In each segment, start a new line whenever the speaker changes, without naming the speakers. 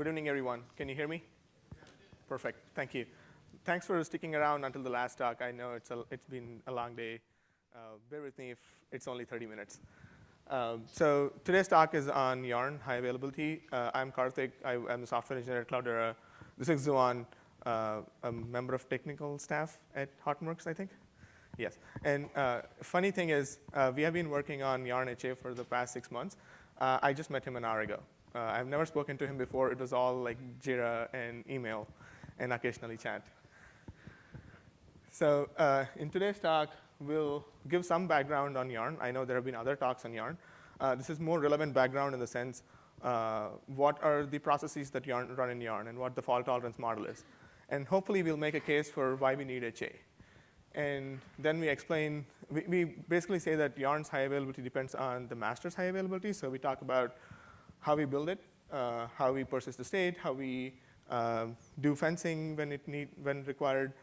Good evening, everyone. Can you hear me? Perfect. Thank you. Thanks for sticking around until the last talk. I know it's been a long day. Bear with me if it's only 30 minutes. So today's talk is on Yarn, high availability. I'm Karthik. I'm the software engineer at Cloudera. This is Zuan, a member of technical staff at Hotworks, I think. Yes. And funny thing is, we have been working on Yarn HA for the past 6 months. I just met him an hour ago. I've never spoken to him before. It was all like Jira and email and occasionally chat. So in today's talk, we'll give some background on Yarn. I know there have been other talks on Yarn. This is more relevant background in the sense, what are the processes that run in Yarn and what the fault tolerance model is. And hopefully, we'll make a case for why we need HA. And then we explain, we basically say that Yarn's high availability depends on the master's high availability. So we talk about how we build it, how we persist the state, how we do fencing when required.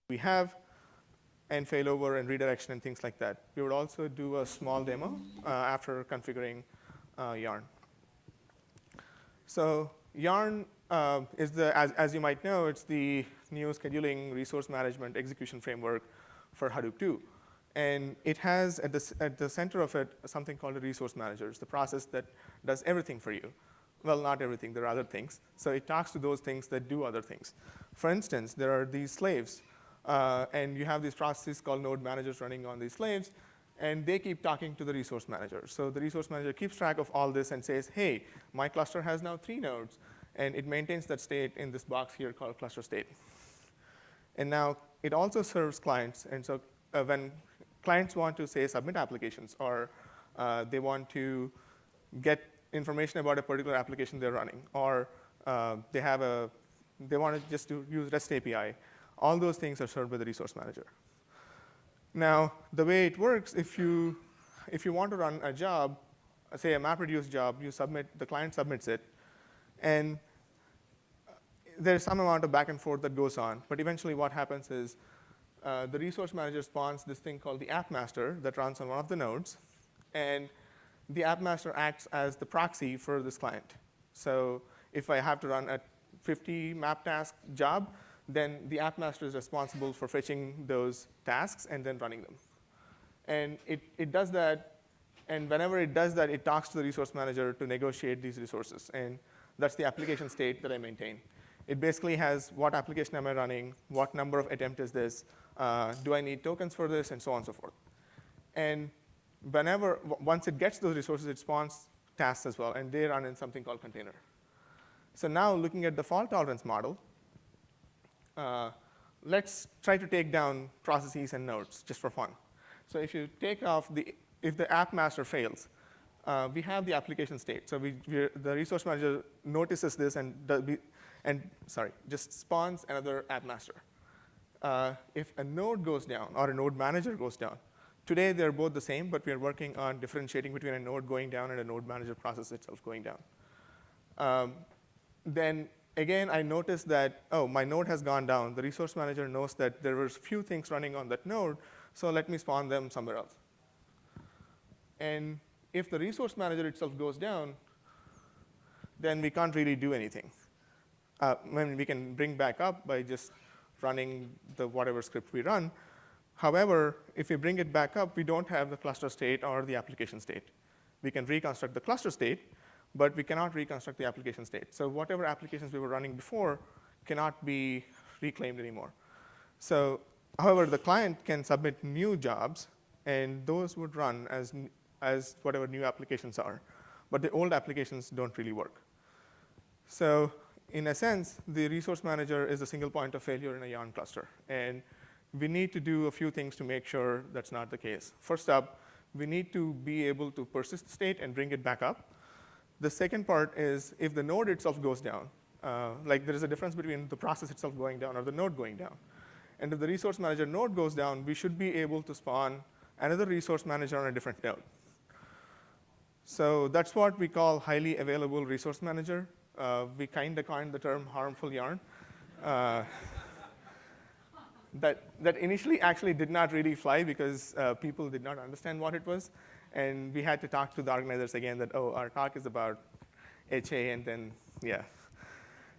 We have, and failover and redirection and things like that. We would also do a small demo after configuring Yarn. So Yarn is as you might know, it's the new scheduling resource management execution framework for Hadoop 2. And it has at the center of it something called a resource manager. It's the process that does everything for you. Well, not everything. There are other things. So it talks to those things that do other things. For instance, there are these slaves. And you have these processes called node managers running on these slaves. And they keep talking to the resource manager. So the resource manager keeps track of all this and says, hey, my cluster has now 3 nodes. And it maintains that state in this box here called cluster state. And now it also serves clients. And so when clients want to, say, submit applications, or they want to get information about a particular application they're running, or they want to just use REST API, all those things are served by the resource manager. Now, the way it works, if you want to run a job, say a MapReduce job, the client submits it, and there's some amount of back and forth that goes on. But eventually what happens is the resource manager spawns this thing called the app master that runs on one of the nodes. And the app master acts as the proxy for this client. So if I have to run a 50 map task job, then the app master is responsible for fetching those tasks and then running them. And it does that. And whenever it does that, it talks to the resource manager to negotiate these resources. And that's the application state that I maintain. It basically has what application am I running, what number of attempt is this, do I need tokens for this, and so on and so forth. And once it gets those resources, it spawns tasks as well, and they run in something called container. So now looking at the fault tolerance model, let's try to take down processes and nodes just for fun. So if you take off if the app master fails, we have the application state. So the resource manager notices this just spawns another app master. If a node goes down or a node manager goes down, today they're both the same, but we are working on differentiating between a node going down and a node manager process itself going down. Then again, I notice that, oh, my node has gone down. The resource manager knows that there were few things running on that node, so let me spawn them somewhere else. And if the resource manager itself goes down, then we can't really do anything. We can bring back up by just running the whatever script we run. However, if we bring it back up, we don't have the cluster state or the application state. We can reconstruct the cluster state, but we cannot reconstruct the application state. So whatever applications we were running before cannot be reclaimed anymore. So, however, the client can submit new jobs, and those would run as whatever new applications are. But the old applications don't really work. So in a sense, the resource manager is a single point of failure in a Yarn cluster. And we need to do a few things to make sure that's not the case. First up, we need to be able to persist the state and bring it back up. The second part is if the node itself goes down, like there is a difference between the process itself going down or the node going down. And if the resource manager node goes down, we should be able to spawn another resource manager on a different node. So that's what we call highly available resource manager. We kind of coined the term harmful Yarn. That initially actually did not really fly because people did not understand what it was. And we had to talk to the organizers again that, oh, our talk is about HA, and then, yeah.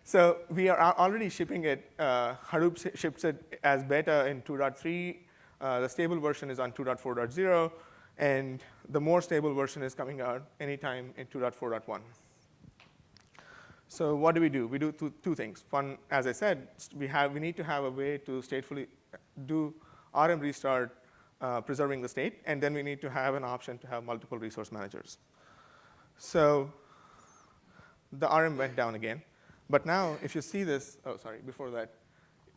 So we are already shipping it. Hadoop ships it as beta in 2.3. The stable version is on 2.4.0, and the more stable version is coming out anytime in 2.4.1. So what do? We do two things. One, as I said, we need to have a way to statefully do RM restart, preserving the state, and then we need to have an option to have multiple resource managers. So the RM went down again. But now, if you see this, before that,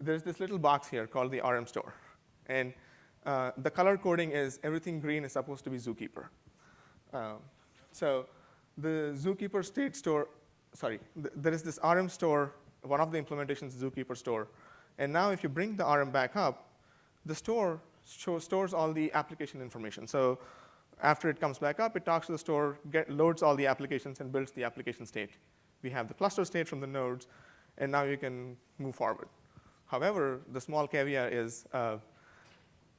there's this little box here called the RM store. And the color coding is everything green is supposed to be Zookeeper. So the Zookeeper state store, there is this RM store, one of the implementations is Zookeeper store. And now if you bring the RM back up, the store stores all the application information. So after it comes back up, it talks to the store, loads all the applications, and builds the application state. We have the cluster state from the nodes, and now you can move forward. However, the small caveat is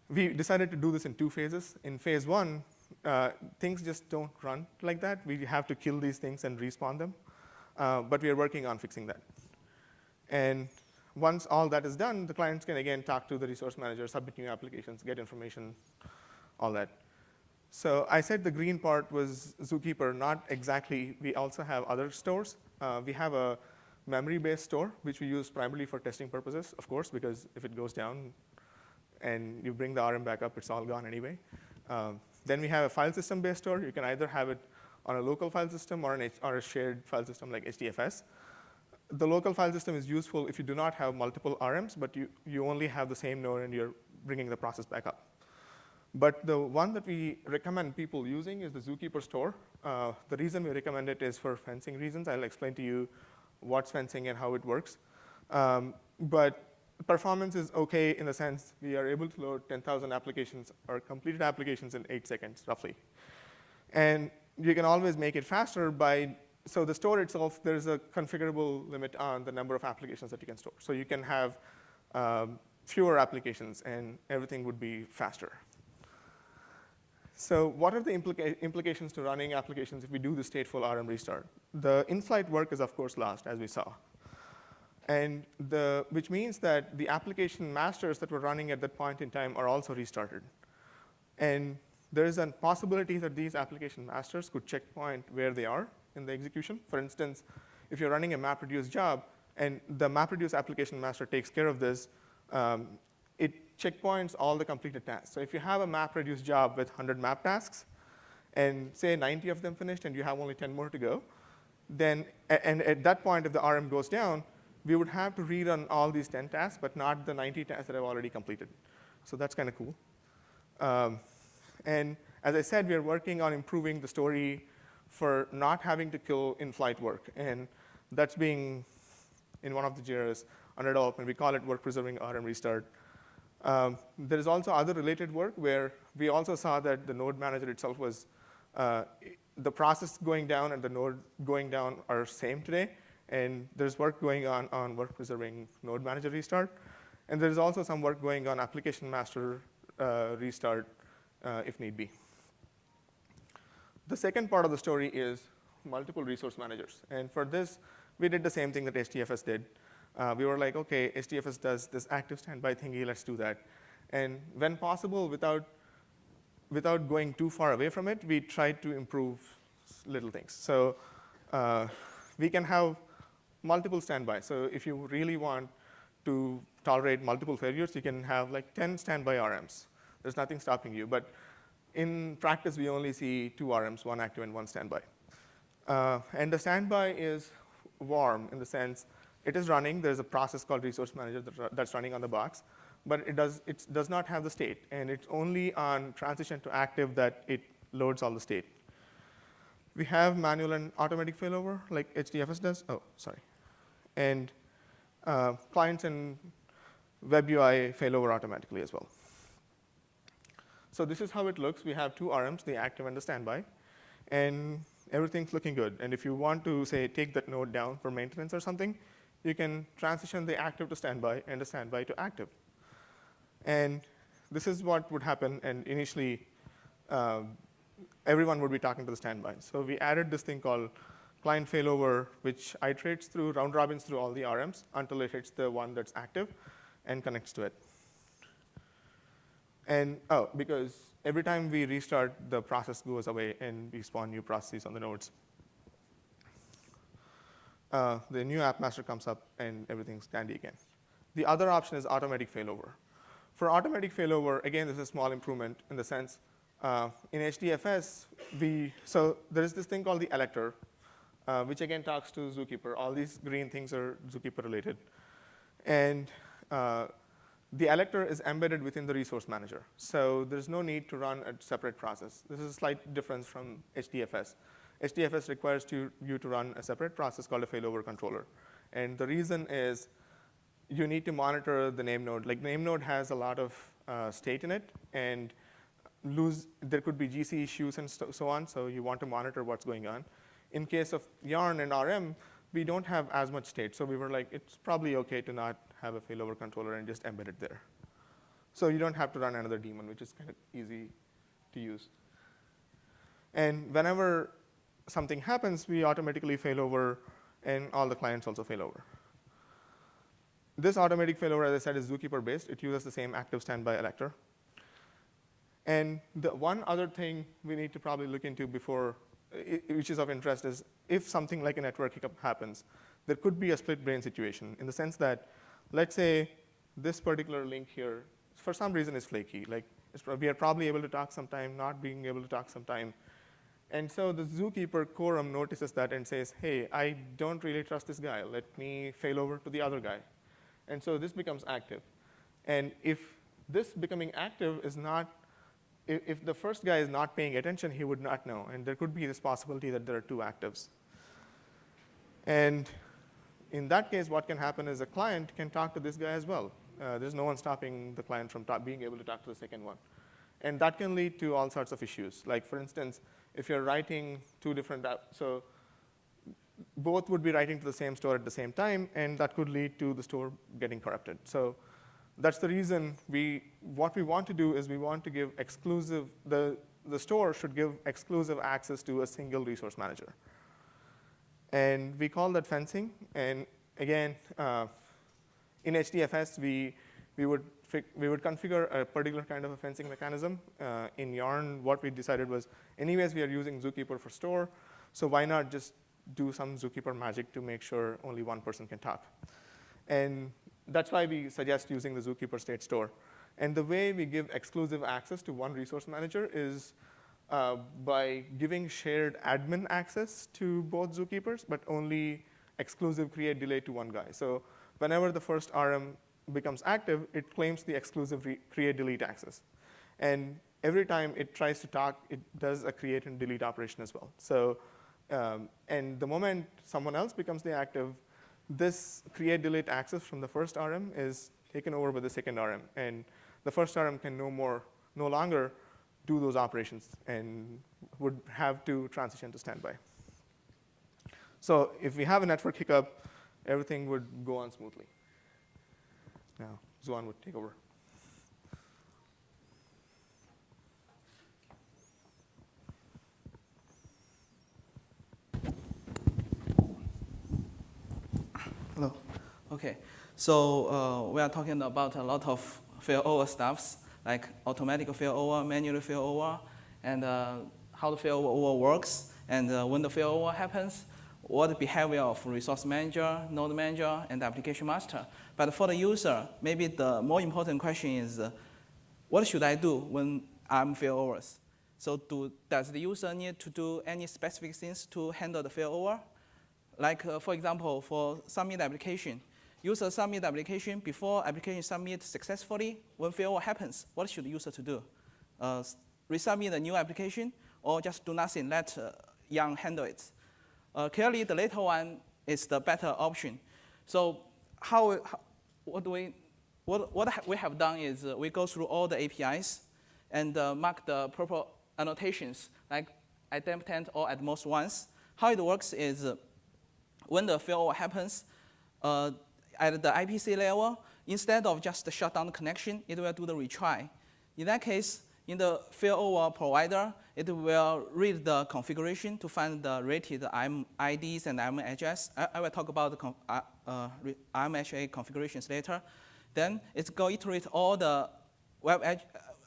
we decided to do this in 2 phases. In phase 1, things just don't run like that. We have to kill these things and respawn them. But we are working on fixing that. And once all that is done, the clients can, again, talk to the resource manager, submit new applications, get information, all that. So I said the green part was Zookeeper. Not exactly. We also have other stores. We have a memory-based store, which we use primarily for testing purposes, of course, because if it goes down and you bring the RM back up, it's all gone anyway. Then we have a file system-based store. You can either have it on a local file system or a shared file system like HDFS. The local file system is useful if you do not have multiple RMs, but you only have the same node and you're bringing the process back up. But the one that we recommend people using is the Zookeeper store. The reason we recommend it is for fencing reasons. I'll explain to you what's fencing and how it works. But performance is OK in the sense we are able to load 10,000 applications or completed applications in 8 seconds, roughly. And you can always make it faster so the store itself, there's a configurable limit on the number of applications that you can store. So you can have fewer applications, and everything would be faster. So what are the implications to running applications if we do the stateful RM restart? The in-flight work is, of course, lost, as we saw. And which means that the application masters that were running at that point in time are also restarted. And there is a possibility that these application masters could checkpoint where they are in the execution. For instance, if you're running a MapReduce job, and the MapReduce application master takes care of this, it checkpoints all the completed tasks. So if you have a MapReduce job with 100 map tasks, and say 90 of them finished, and you have only 10 more to go, then and at that point, if the RM goes down, we would have to rerun all these 10 tasks, but not the 90 tasks that I've already completed. So that's kind of cool. And as I said, we are working on improving the story for not having to kill in-flight work. And that's being in one of the JIRAs under development. We call it work-preserving RM restart. There is also other related work where we also saw that the node manager itself was the process going down and the node going down are same today. And there's work going on work-preserving node manager restart. And there's also some work going on application master restart if need be. The second part of the story is multiple resource managers. And for this, we did the same thing that HDFS did. We were like, OK, HDFS does this active standby thingy. Let's do that. And when possible, without going too far away from it, we tried to improve little things. So we can have multiple standbys. So if you really want to tolerate multiple failures, you can have like 10 standby RMs. There's nothing stopping you. But in practice, we only see 2 RMs, 1 active and 1 standby. And the standby is warm in the sense it is running. There's a process called resource manager that's running on the box. But it does not have the state. And it's only on transition to active that it loads all the state. We have manual and automatic failover, like HDFS does. Oh, sorry. And clients and web UI failover automatically as well. So this is how it looks. We have 2 RMs, the active and the standby. And everything's looking good. And if you want to, say, take that node down for maintenance or something, you can transition the active to standby and the standby to active. And this is what would happen. And initially, everyone would be talking to the standby. So we added this thing called client failover, which iterates through round robins through all the RMs until it hits the one that's active and connects to it. And because every time we restart, the process goes away and we spawn new processes on the nodes. The new app master comes up and everything's dandy again. The other option is automatic failover. For automatic failover, again, this is a small improvement in the sense in HDFS, so there is this thing called the elector, which again talks to Zookeeper. All these green things are Zookeeper related. And the elector is embedded within the resource manager. So there's no need to run a separate process. This is a slight difference from HDFS. HDFS requires you to run a separate process called a failover controller. And the reason is you need to monitor the name node. Like, name node has a lot of state in it, and there could be GC issues and so on, so you want to monitor what's going on. In case of Yarn and RM, we don't have as much state, so we were like, it's probably okay to not have a failover controller and just embed it there. So you don't have to run another daemon, which is kind of easy to use. And whenever something happens, we automatically failover, and all the clients also failover. This automatic failover, as I said, is Zookeeper-based. It uses the same active standby elector. And the one other thing we need to probably look into before, which is of interest, is if something like a network hiccup happens, there could be a split brain situation in the sense that, let's say this particular link here, for some reason, is flaky. Like, we are probably able to talk sometime, not being able to talk sometime. And so the Zookeeper quorum notices that and says, hey, I don't really trust this guy. Let me fail over to the other guy. And so this becomes active. And if this becoming active is not, if the first guy is not paying attention, he would not know. And there could be this possibility that there are two actives. And in that case, what can happen is a client can talk to this guy as well. There's no one stopping the client from being able to talk to the second one. And that can lead to all sorts of issues. Like, for instance, if you're writing two different apps, so both would be writing to the same store at the same time, and that could lead to the store getting corrupted. So that's the reason what we want to do is we want to give exclusive, the store should give exclusive access to a single resource manager. And we call that fencing. And again, in HDFS, we would configure a particular kind of a fencing mechanism. In Yarn, what we decided was, anyways, we are using Zookeeper for store, so why not just do some Zookeeper magic to make sure only one person can talk? And that's why we suggest using the Zookeeper state store. And the way we give exclusive access to one resource manager is by giving shared admin access to both Zookeepers, but only exclusive create delay to one guy. So whenever the first RM becomes active, it claims the exclusive create delete access. And every time it tries to talk, it does a create and delete operation as well. So, and the moment someone else becomes the active, this create delete access from the first RM is taken over by the second RM. And the first RM can no longer do those operations and would have to transition to standby. So if we have a network hiccup, everything would go on smoothly. Now, Zuan would take over.
Hello. OK, so we are talking about a lot of failover stuffs, like automatic failover, manual failover, and how the failover works, and when the failover happens, what the behavior of resource manager, node manager, and application master. But for the user, maybe the more important question is, what should I do when I'm failovers? So does the user need to do any specific things to handle the failover? Like, for example, for submit application, user submit application before application submit successfully. When failover happens, what should the user to do? Resubmit a new application, or just do nothing, let Yarn handle it? Clearly, the later one is the better option. So what we have done is we go through all the APIs and mark the proper annotations, like idempotent or at most once. How it works is when the failover happens, at the IPC level, instead of just shut down the connection, it will do the retry. In that case, In the failover provider, it will read the configuration to find the rated IAM IDs and IAM address. I will talk about the IAM HA configurations later. Then it's going to iterate all the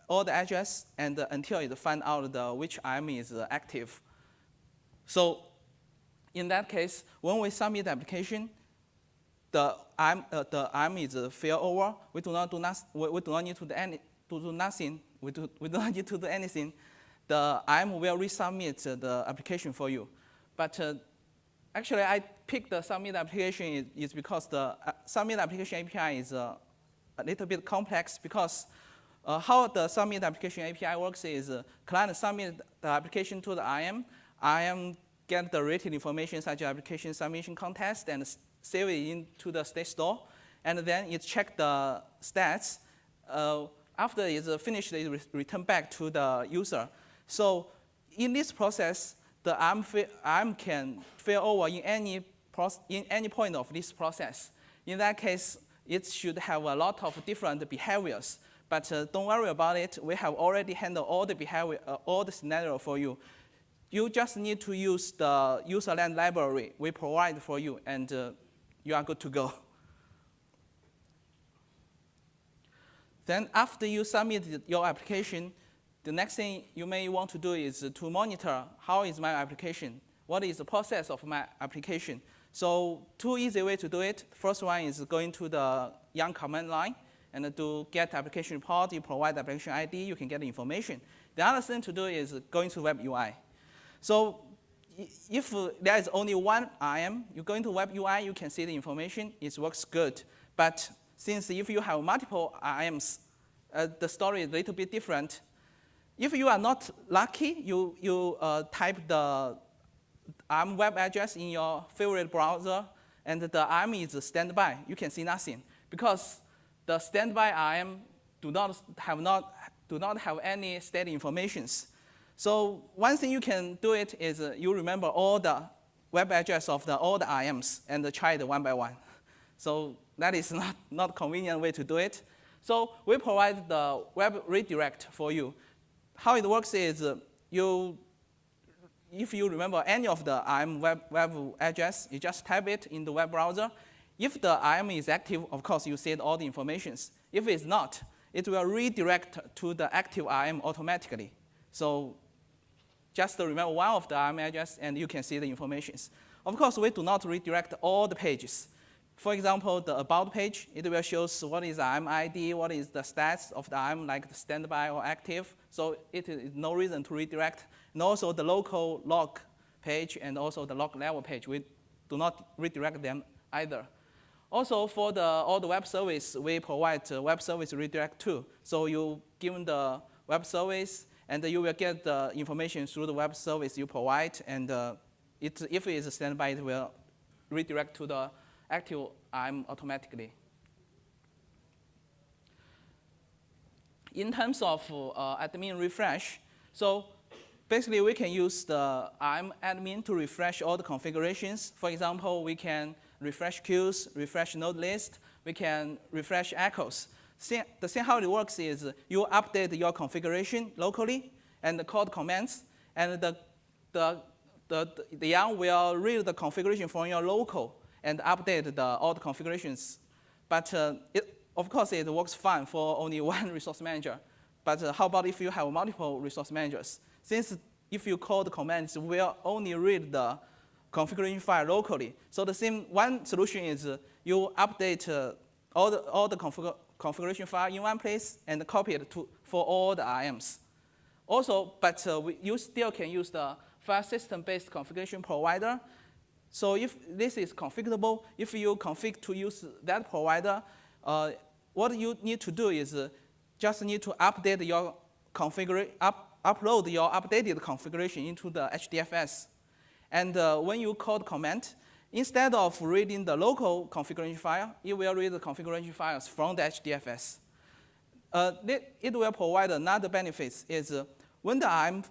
all the address and until it finds out which IAM is active. So in that case, when we submit the application, the IAM is failover. We do not need to do nothing. We do not need to do anything. The IAM will resubmit the application for you. But actually, I picked the submit application is because the submit application API is a little bit complex because how the submit application API works is client submit the application to the IAM. IAM get the rated information such as application submission context and save it into the state store. And then it check the stats. After it's finished, it return back to the user. So in this process, the IAM can fail over in any point of this process. In that case, it should have a lot of different behaviors. But don't worry about it. We have already handled all the behavior, all the scenario for you. You just need to use the userland library we provide for you, and you are good to go. Then after you submit your application, the next thing you may want to do is to monitor how is my application, what is the process of my application. So two easy ways to do it. First one is going to the Yarn command line, and to get application report, you provide the application ID, you can get the information. The other thing to do is going to web UI. So if there is only one IAM, you go into web UI, you can see the information, it works good. But since if you have multiple IAMs, the story is a little bit different. If you are not lucky, you type the IAM web address in your favorite browser, and the IAM is standby. You can see nothing because the standby IAM do not have any state informations. So one thing you can do it is you remember all the web address of all the IAMs and try it one by one. So that is not convenient way to do it. So we provide the web redirect for you. How it works is if you remember any of the IAM web address, you just type it in the web browser. If the IAM is active, of course, you see all the informations. If it's not, it will redirect to the active IAM automatically. So just remember one of the IAM address, and you can see the informations. Of course, we do not redirect all the pages. For example, the About page, it will show what is the IAM ID, what is the stats of the IAM, like the standby or active. So it is no reason to redirect. And also the local log page and also the log level page, we do not redirect them either. Also, for all the web service, we provide web service redirect too. So you give the web service, and you will get the information through the web service you provide. And if it is a standby, it will redirect to the active IAM automatically. In terms of admin refresh, so basically we can use the IAM admin to refresh all the configurations. For example, we can refresh queues, refresh node list, we can refresh echoes. The thing how it works is you update your configuration locally and call the commands, and the Yarn will read the configuration from your local and update all the configurations. But of course, it works fine for only one resource manager. But how about if you have multiple resource managers? Since if you call the commands, it will only read the configuration file locally. So one solution is you update all the configuration file in one place and copy it for all the IAMs. Also, but you still can use the file system-based configuration provider. So if this is configurable, if you config to use that provider, what you need to do is just need to update your upload your updated configuration into the HDFS. And when you call the command, instead of reading the local configuration file, it will read the configuration files from the HDFS. It will provide another benefit is when the IAM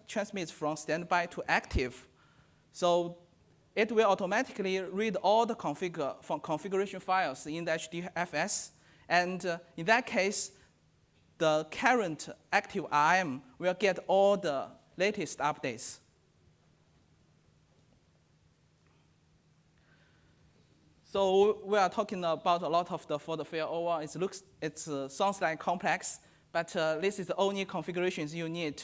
transmits from standby to active, so it will automatically read all the configuration files in the HDFS. And in that case, the current active IM will get all the latest updates. So we are talking about a lot of for the failover. It sounds like complex, but this is the only configurations you need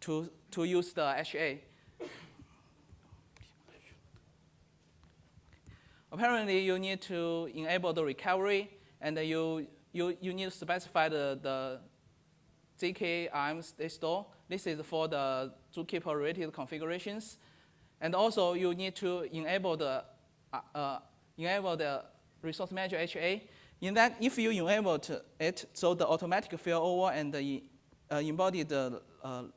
to use the HA. Apparently, you need to enable the recovery, and you need to specify the ZK IM state store. This is for the zookeeper-related configurations. And also, you need to enable the resource manager HA. In that, if you enable it, so the automatic failover and the embodied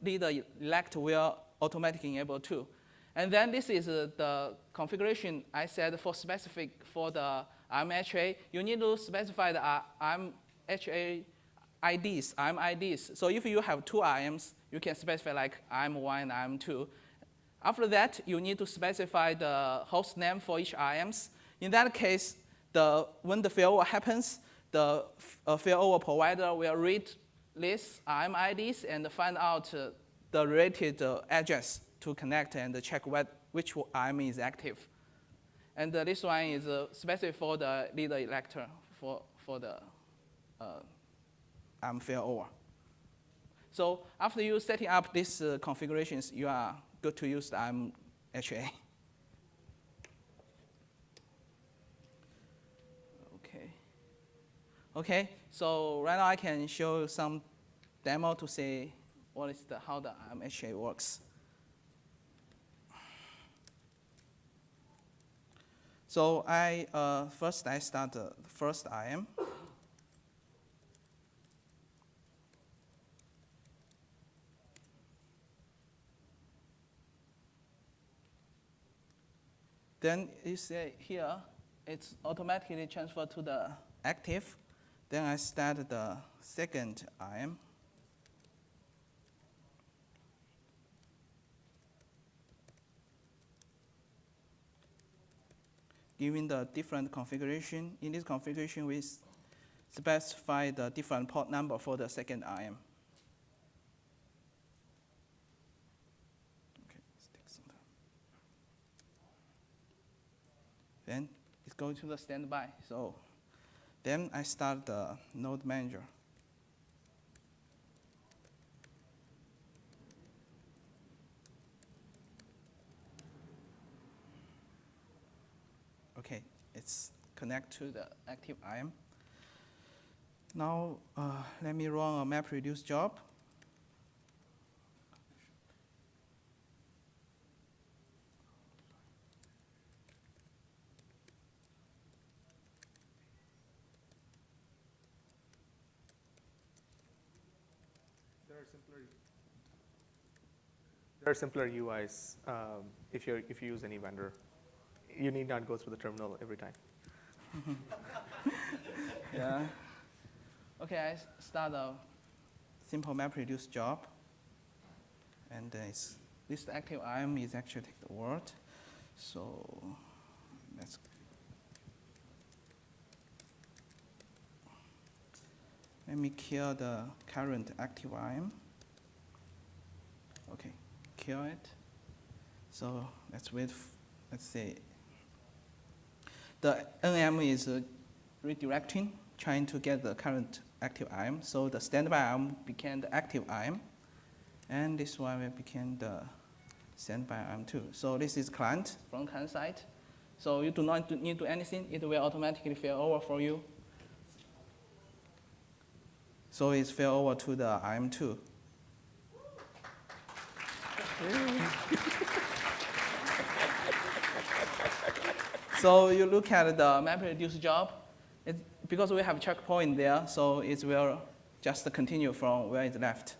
leader elect will automatically enable too. And then this is the configuration I said for specific for the IMHA. You need to specify the IMHA IDs. So if you have two IMs, you can specify like IM1 and IM2. After that, you need to specify the host name for each IMs. In that case, when the failover happens, the failover provider will read these IM IDs and find out the related address to connect and check which IM is active. And this one is specific for the leader elector for the IM failover. So after you setting up these configurations, you are good to use the IMHA. Okay, so right now I can show you some demo to say how the IMHA works. So first I start the first IM. Then you see here, it's automatically transferred to the active. Then I start the second IM. Given the different configuration, in this configuration we specify the different port number for the second IM. Okay, let's take some time. Then it's going to the standby. So then I start the node manager. Okay, it's connect to the active IM. Now let me run a map reduce job.
There are simpler UIs if you use any vendor. You need not go through the terminal every time.
Yeah. Okay, I start a simple map reduce job. And this active IM is actually take the word. So let me kill the current active IM. Okay, kill it. So let's wait. Let's see. The NM is redirecting, trying to get the current active IM. So the standby IM became the active IM. And this one will become the standby IM too. So this is client from client side. So you do not need to do anything. It will automatically fail over for you. So it's fail over to the IM2. So you look at the map reduce job. Because we have checkpoint there, so it will just continue from where it left.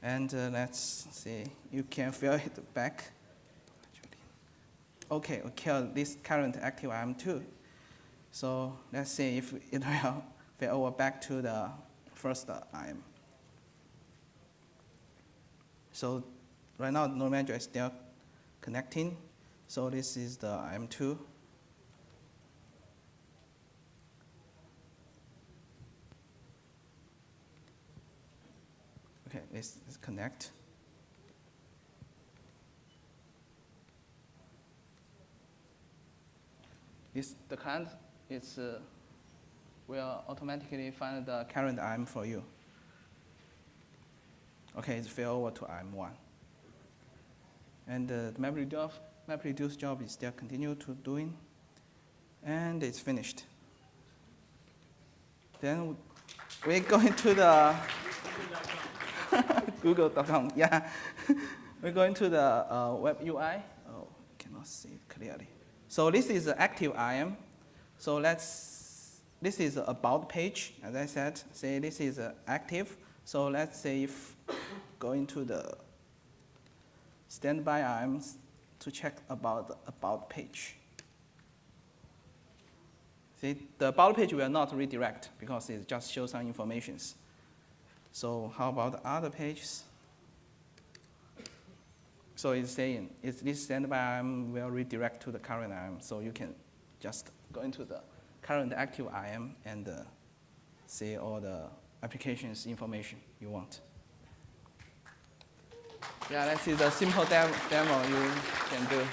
And let's see, you can fill it back. Okay, we kill this current active IM2. So let's see if it will fail over back to the first IM. So right now, node manager is still connecting. So this is the IM2. Okay, let's connect. The client will automatically find the current IM for you. Okay, it's failover to IM1. And the MapReduce job is still continue to doing, and it's finished. Then we're going to the Google.com. Yeah, we're going to the web UI. Oh, cannot see it clearly. So this is the active IM. So this is the about page, as I said. Say this is active. So let's say if going to the standby IMs to check about the about page. See, the about page will not redirect because it just shows some informations. So how about the other pages? So it's saying this standby IM will redirect to the current IM. So you can just go into the current active IM and see all the applications information you want. Yeah, that is a simple demo you can do.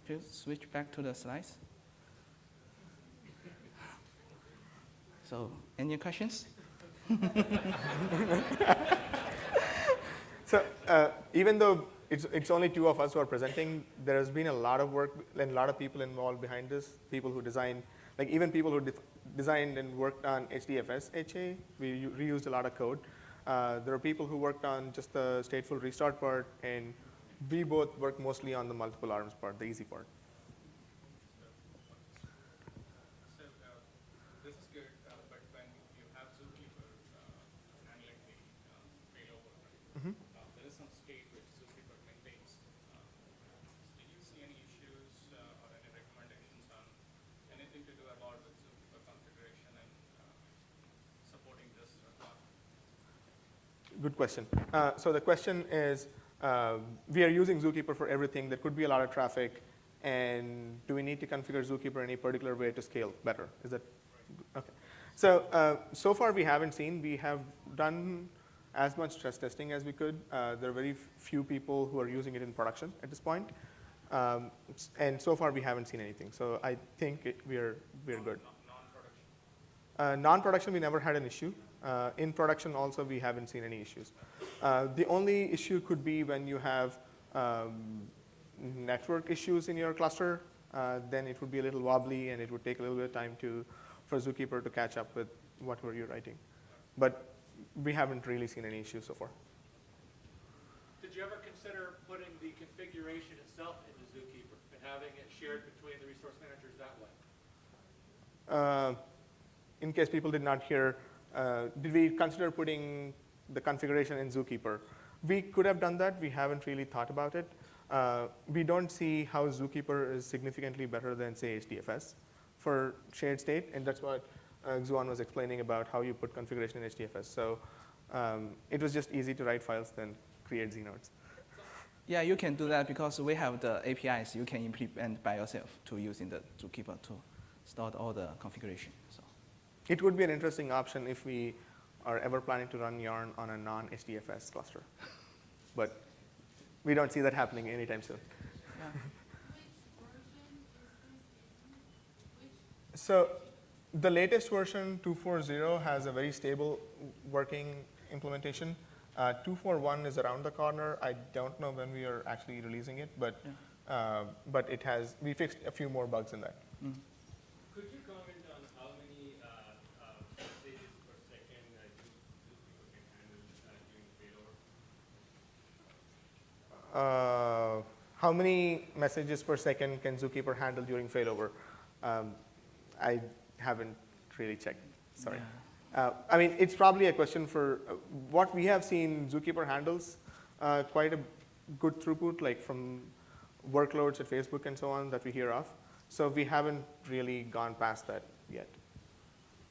Just switch back to the slides. So, any questions?
So even though it's only two of us who are presenting, there has been a lot of work and a lot of people involved behind this, people who design, like even people who designed and worked on HDFS HA, we reused a lot of code. There are people who worked on just the stateful restart part, and we both worked mostly on the multiple arms part, the easy part.
So this is good, but when you have Zookeeper handling the failover, right? There is some state which Zookeeper maintains. Did you see any issues or any recommendations on anything to do about with Zookeeper configuration and supporting this or not?
Good question. So the question is, we are using Zookeeper for everything. There could be a lot of traffic, and do we need to configure Zookeeper in any particular way to scale better? Is that okay? So so far we haven't seen. We have done as much stress testing as we could. There are very few people who are using it in production at this point, and so far we haven't seen anything. So I think we're good.
Non-production?
Non-production, we never had an issue. In production also, we haven't seen any issues. The only issue could be when you have network issues in your cluster, then it would be a little wobbly and it would take a little bit of time for Zookeeper to catch up with whatever you're writing. But we haven't really seen any issues so far.
Did you ever consider putting the configuration itself into Zookeeper and having it shared between the resource managers that way?
In case people did not hear, did we consider putting the configuration in Zookeeper? We could have done that. We haven't really thought about it. We don't see how Zookeeper is significantly better than, say, HDFS for shared state, and that's what Xuan was explaining about how you put configuration in HDFS. So it was just easy to write files than create znodes.
Yeah, you can do that because we have the APIs you can implement by yourself to use in the Zookeeper to start all the configuration. So.
It would be an interesting option if we are ever planning to run Yarn on a non-HDFS cluster. But we don't see that happening anytime soon.
Yeah.
Which version is this in?
So the latest version, 2.4.0, has a very stable working implementation. 2.4.1 is around the corner. I don't know when we are actually releasing it, but it has. We fixed a few more bugs in that.
Mm.
Could you comment on how many messages per second Zookeeper can handle during failover?
How many messages per second can Zookeeper handle during failover? I haven't really checked. Sorry.
Yeah.
I mean, it's probably a question for what we have seen. Zookeeper handles quite a good throughput, like from workloads at Facebook and so on that we hear of. So we haven't really gone past that yet.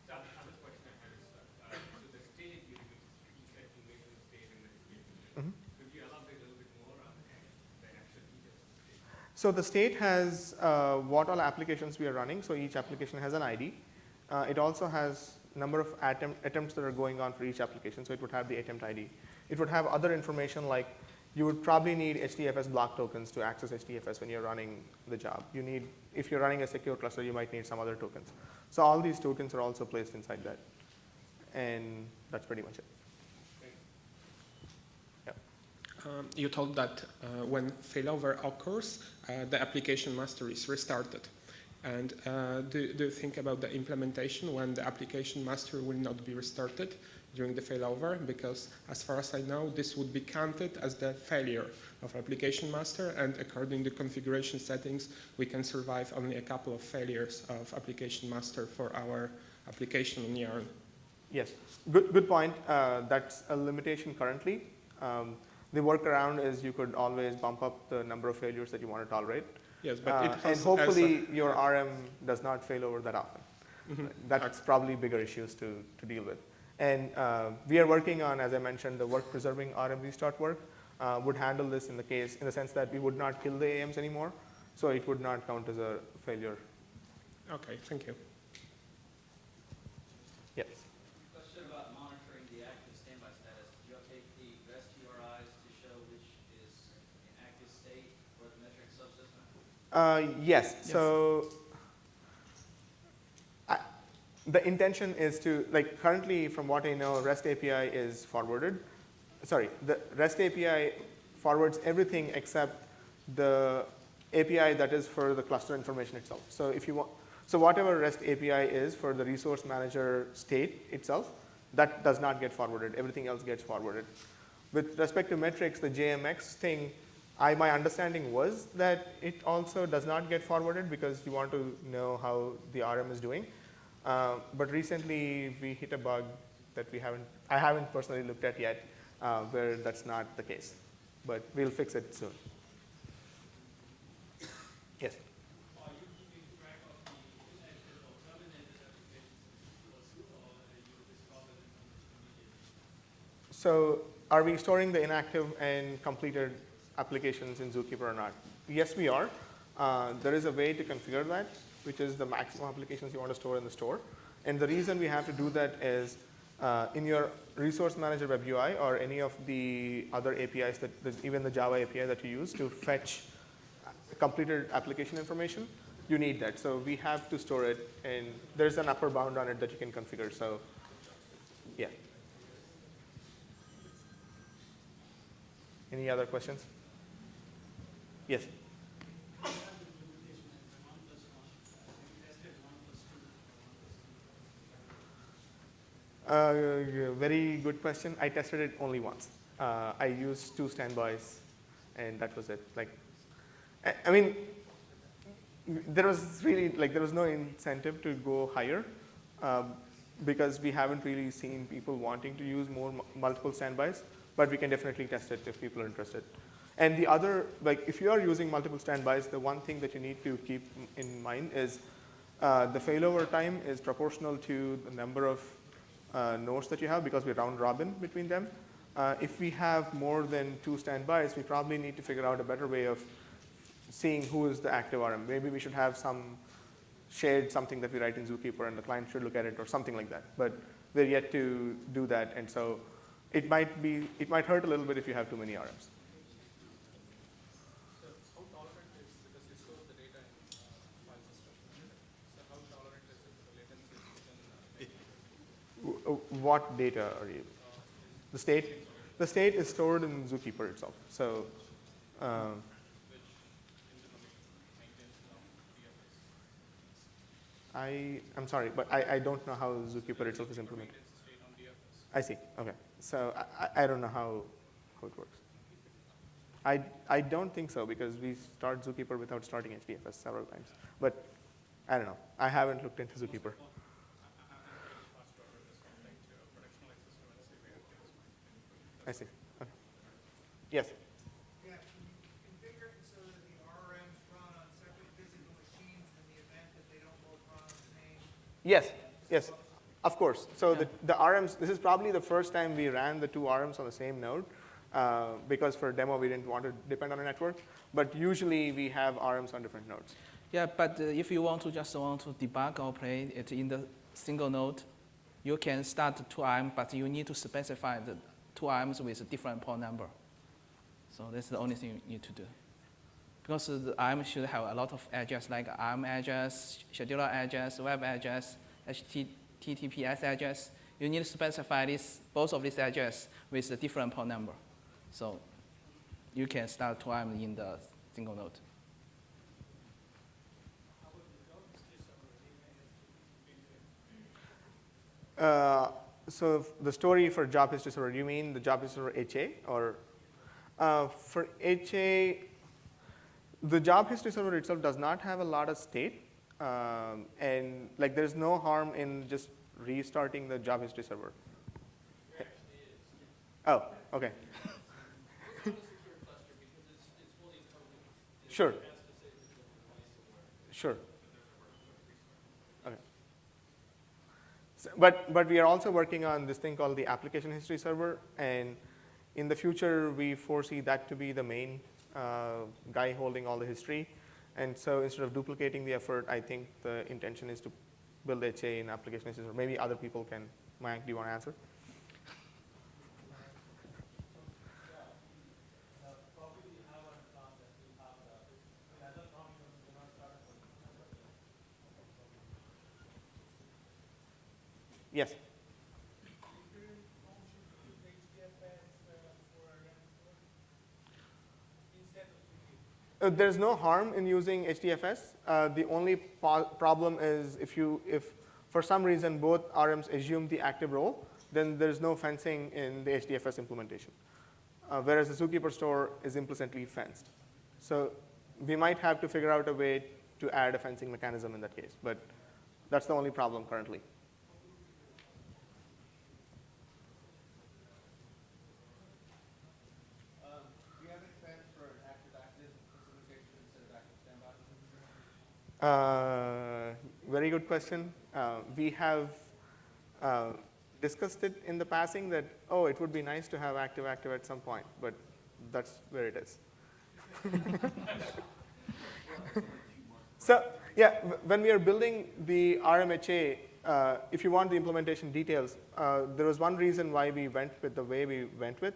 The other question I had is, so the state, you said you made a state in the explain. Could you elaborate a little bit more on the actual features of the state?
So the state has what all applications we are running. So each application has an ID. It also has number of attempts that are going on for each application, so it would have the attempt ID. It would have other information like you would probably need HDFS block tokens to access HDFS when you're running the job. If you're running a secure cluster, you might need some other tokens. So all these tokens are also placed inside that. And that's pretty much it.
You told that when failover occurs, the application master is restarted. And do you think about the implementation when the application master will not be restarted during the failover? Because as far as I know, this would be counted as the failure of application master, and according to configuration settings, we can survive only a couple of failures of application master for our application on Yarn.
Yes, good point. That's a limitation currently. The workaround is you could always bump up the number of failures that you want to tolerate.
Yes, but it has
and hopefully your RM does not fail over that often.
Mm-hmm.
That's probably bigger issues to deal with. And we are working on, as I mentioned, the work preserving RM restart work would handle this in the sense that we would not kill the AMs anymore, so it would not count as a failure.
Okay, thank you.
Yes.
Question about monitoring the active standby status. Do you update the REST URIs to show which is in active state for the metric subsystem?
Yes. So the intention is to, like currently from what I know, REST API is forwarded. Sorry, the REST API forwards everything except the API that is for the cluster information itself. So if you want, so whatever REST API is for the resource manager state itself, that does not get forwarded. Everything else gets forwarded. With respect to metrics, the JMX thing, my understanding was that it also does not get forwarded because you want to know how the RM is doing. But recently we hit a bug that I haven't personally looked at yet, where that's not the case. But we'll fix it soon. Yes?
Are you keeping track of the inactive or terminated applications or you discover them immediately?
So are we storing the inactive and completed applications in Zookeeper or not? Yes, we are. There is a way to configure that, which is the maximum applications you want to store in the store. And the reason we have to do that is in your resource manager web UI or any of the other APIs, even the Java API that you use to fetch completed application information, you need that. So we have to store it, and there's an upper bound on it that you can configure. So yeah. Any other questions? Yes. Very good question. I tested it only once. I used 2 standbys, and that was it. Like, I mean, there was no incentive to go higher because we haven't really seen people wanting to use multiple standbys. But we can definitely test it if people are interested. And the other, like, if you are using multiple standbys, the one thing that you need to keep in mind is the failover time is proportional to the number of nodes that you have because we round robin between them. If we have more than 2 standbys, we probably need to figure out a better way of seeing who is the active RM. Maybe we should have some shared something that we write in Zookeeper and the client should look at it or something like that. But we're yet to do that, and so it might hurt a little bit if you have too many RMs.
So how tolerant is, because you store the data in file system, so how tolerant is it for latency within
What data are you? The state? The state is stored in Zookeeper itself. So
which internally maintains DFS?
I'm sorry, but I don't know how Zookeeper itself is implemented.
Maintains the state on DFS.
I see. Okay. So I don't know how it works. I don't think so because we start Zookeeper without starting HDFS several times. But I don't know. I haven't looked into Zookeeper. I see. Okay. Yes.
Yeah, can you configure it so that the RMs run on separate physical machines in the event that they don't both run on the same?
Yes. Yes. Of course. So the RMs, this is probably the first time we ran the 2 RMs on the same node because for demo we didn't want to depend on a network. But usually we have RMs on different nodes.
Yeah, but if you want to debug or play it in the single node, you can start 2RM, but you need to specify the 2RMs with a different port number. So that's the only thing you need to do. Because the RM should have a lot of address, like RM address, scheduler address, web address, HTTPS address. You need to specify both of these addresses with a different port number. So you can start 2RM in the single node.
So the story for job history server, you mean the job history server HA? Or for HA, the job history server itself does not have a lot of state. And like there's no harm in just restarting the job history server. Oh, okay. Sure. Sure. Okay. So, but we are also working on this thing called the application history server, and in the future we foresee that to be the main guy holding all the history. And so instead of duplicating the effort, I think the intention is to build HA in application history server. Maybe other people can. Mayank, do you want to answer? Yes. There's no harm in using HDFS. The only problem is if for some reason both RMs assume the active role, then there's no fencing in the HDFS implementation. Whereas the Zookeeper store is implicitly fenced. So we might have to figure out a way to add a fencing mechanism in that case, but that's the only problem currently.
Do you have any plans for an active-active implementation instead of active standby?
Very good question. We have discussed it in the passing that, oh, it would be nice to have active-active at some point, but that's where it is. So yeah, when we are building the RMHA, if you want the implementation details, there was one reason why we went with the way we went with.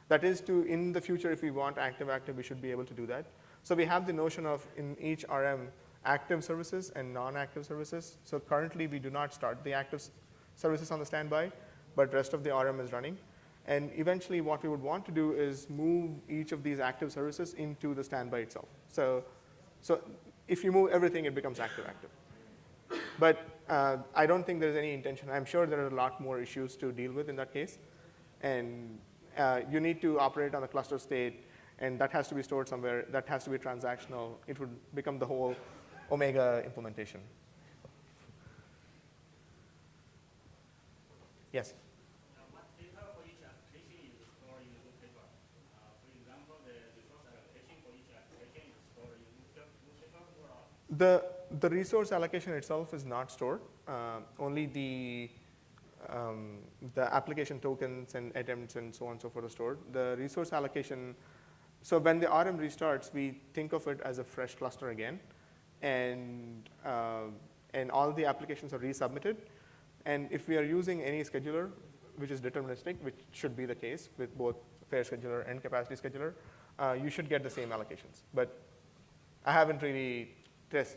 That is to, in the future, if we want active-active, we should be able to do that. So we have the notion of, in each RM, active services and non-active services. So currently, we do not start the active services on the standby, but rest of the RM is running. And eventually, what we would want to do is move each of these active services into the standby itself. So if you move everything, it becomes active-active. But I don't think there's any intention. I'm sure there are a lot more issues to deal with in that case. And you need to operate on a cluster state, and that has to be stored somewhere. That has to be transactional. It would become the whole Omega implementation. Yes?
What data for each application is stored in Zookeeper? For example, the resource allocation for each application is stored in Zookeeper or?
The resource allocation itself is not stored. Only the application tokens and attempts and so on and so forth are stored. The resource allocation, so when the RM restarts, we think of it as a fresh cluster again, and all the applications are resubmitted. And if we are using any scheduler, which is deterministic, which should be the case with both fair scheduler and capacity scheduler, you should get the same allocations. But I haven't really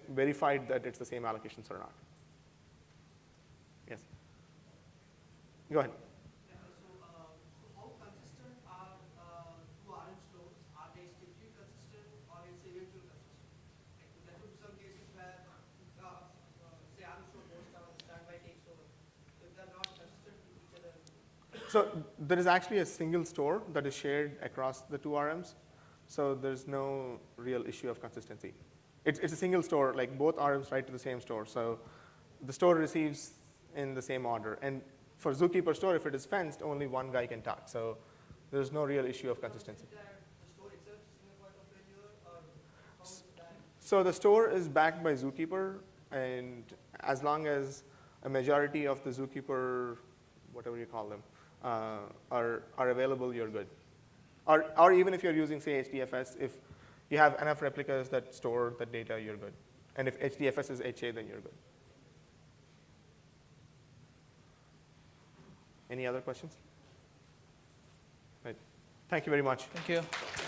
verified that it's the same allocations or not. Yes? Go ahead.
So how consistent are two RM stores? Are they strictly consistent or it's eventually consistent? Like, there could be some cases where, say, RM store goes down, standby takes over. If they're not consistent with each other.
So there is actually a single store that is shared across the two RMs. So there's no real issue of consistency. It's a single store, like both RMs write to the same store. So the store receives in the same order. And for Zookeeper store, if it is fenced, only one guy can talk. So there's no real issue of consistency.
The store itself is a single point of failure, or how is that?
So the store is backed by Zookeeper, and as long as a majority of the Zookeeper, whatever you call them, are available, you're good. Or even if you're using, say, HDFS, if you have enough replicas that store the data, you're good. And if HDFS is HA, then you're good. Any other questions? Right. Thank you very much.
Thank you.